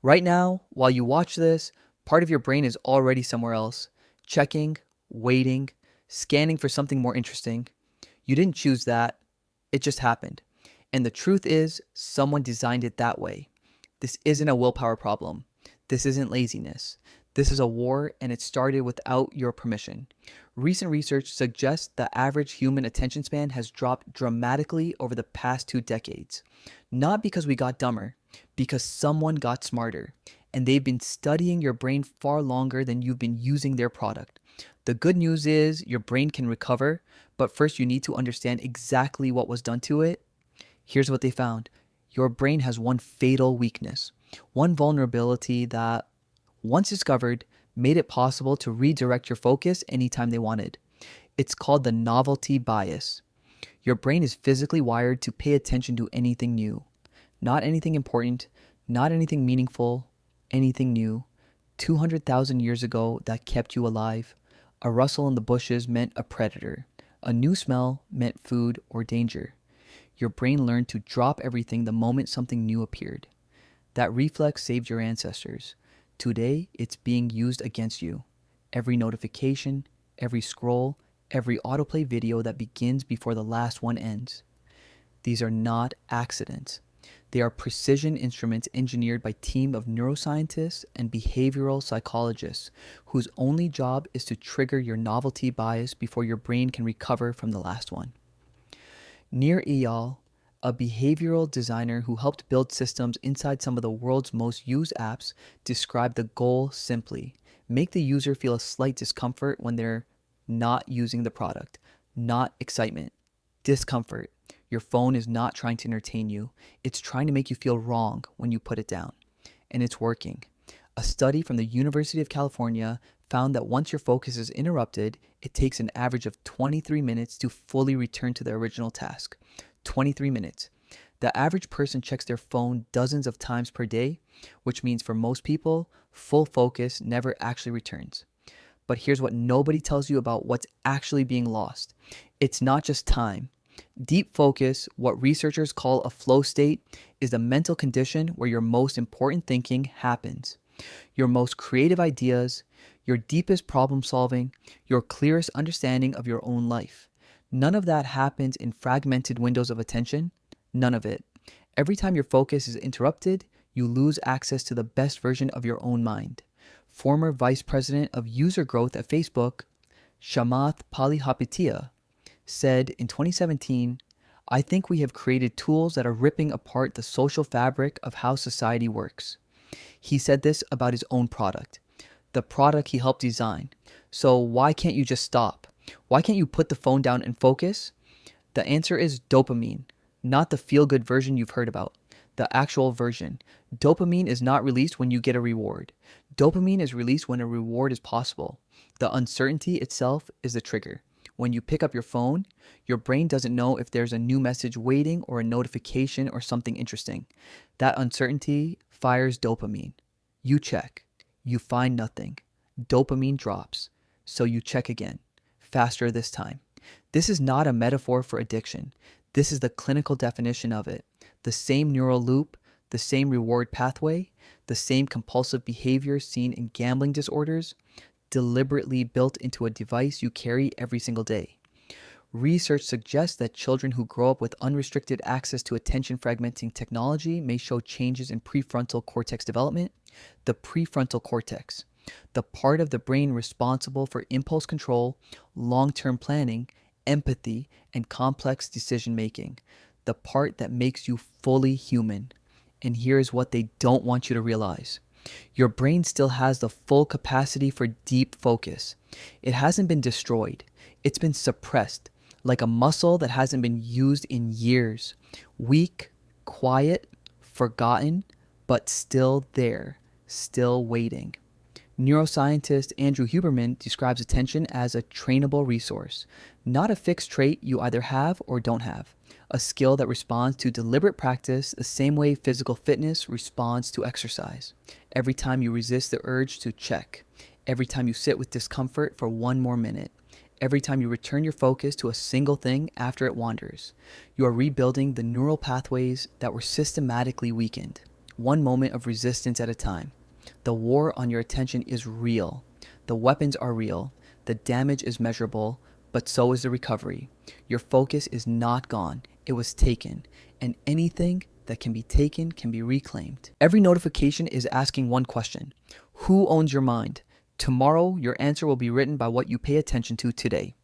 Right now, while you watch this, part of your brain is already somewhere else, checking, waiting, scanning for something more interesting. You didn't choose that, it just happened. And the truth is, someone designed it that way. This isn't a willpower problem. This isn't laziness. This is a war, and it started without your permission. Recent research suggests the average human attention span has dropped dramatically over the past 2 decades. Not because we got dumber, because someone got smarter. And they've been studying your brain far longer than you've been using their product. The good news is your brain can recover, but first you need to understand exactly what was done to it. Here's what they found. Your brain has one fatal weakness, one vulnerability that, once discovered, made it possible to redirect your focus anytime they wanted. It's called the novelty bias. Your brain is physically wired to pay attention to anything new. Not anything important, not anything meaningful, anything new. 200,000 years ago, that kept you alive. A rustle in the bushes meant a predator. A new smell meant food or danger. Your brain learned to drop everything the moment something new appeared. That reflex saved your ancestors. Today, it's being used against you. Every notification, every scroll, every autoplay video that begins before the last one ends. These are not accidents. They are precision instruments engineered by a team of neuroscientists and behavioral psychologists whose only job is to trigger your novelty bias before your brain can recover from the last one. Nir Eyal, a behavioral designer who helped build systems inside some of the world's most used apps, described the goal simply: make the user feel a slight discomfort when they're not using the product, not excitement. Discomfort. Your phone is not trying to entertain you, it's trying to make you feel wrong when you put it down. And it's working. A study from the University of California found that once your focus is interrupted, it takes an average of 23 minutes to fully return to the original task. 23 minutes. The average person checks their phone dozens of times per day, which means for most people, full focus never actually returns. But here's what nobody tells you about what's actually being lost. It's not just time. Deep focus, what researchers call a flow state, is the mental condition where your most important thinking happens. Your most creative ideas, your deepest problem solving, your clearest understanding of your own life. None of that happens in fragmented windows of attention. None of it. Every time your focus is interrupted, you lose access to the best version of your own mind. Former Vice President of User Growth at Facebook, Shamath Palihapitiya, said in 2017, "I think we have created tools that are ripping apart the social fabric of how society works." He said this about his own product, the product he helped design. So why can't you just stop? Why can't you put the phone down and focus? The answer is dopamine, not the feel-good version you've heard about, the actual version. Dopamine is not released when you get a reward. Dopamine is released when a reward is possible. The uncertainty itself is the trigger. When you pick up your phone, your brain doesn't know if there's a new message waiting or a notification or something interesting. That uncertainty fires dopamine. You check. You find nothing. Dopamine drops. So you check again. Faster this time. This is not a metaphor for addiction. This is the clinical definition of it. The same neural loop, the same reward pathway, the same compulsive behavior seen in gambling disorders, deliberately built into a device you carry every single day. Research suggests that children who grow up with unrestricted access to attention fragmenting technology may show changes in prefrontal cortex development. The prefrontal cortex, the part of the brain responsible for impulse control, long-term planning, empathy, and complex decision making. The part that makes you fully human. And here's what they don't want you to realize. Your brain still has the full capacity for deep focus. It hasn't been destroyed. It's been suppressed, like a muscle that hasn't been used in years. Weak, quiet, forgotten, but still there, still waiting. Neuroscientist Andrew Huberman describes attention as a trainable resource, not a fixed trait you either have or don't have. A skill that responds to deliberate practice the same way physical fitness responds to exercise. Every time you resist the urge to check. Every time you sit with discomfort for one more minute. Every time you return your focus to a single thing after it wanders. You are rebuilding the neural pathways that were systematically weakened. one moment of resistance at a time. The war on your attention is real. The weapons are real. The damage is measurable, but so is the recovery. Your focus is not gone. It was taken. And anything that can be taken can be reclaimed. Every notification is asking one question. Who owns your mind? Tomorrow, your answer will be written by what you pay attention to today.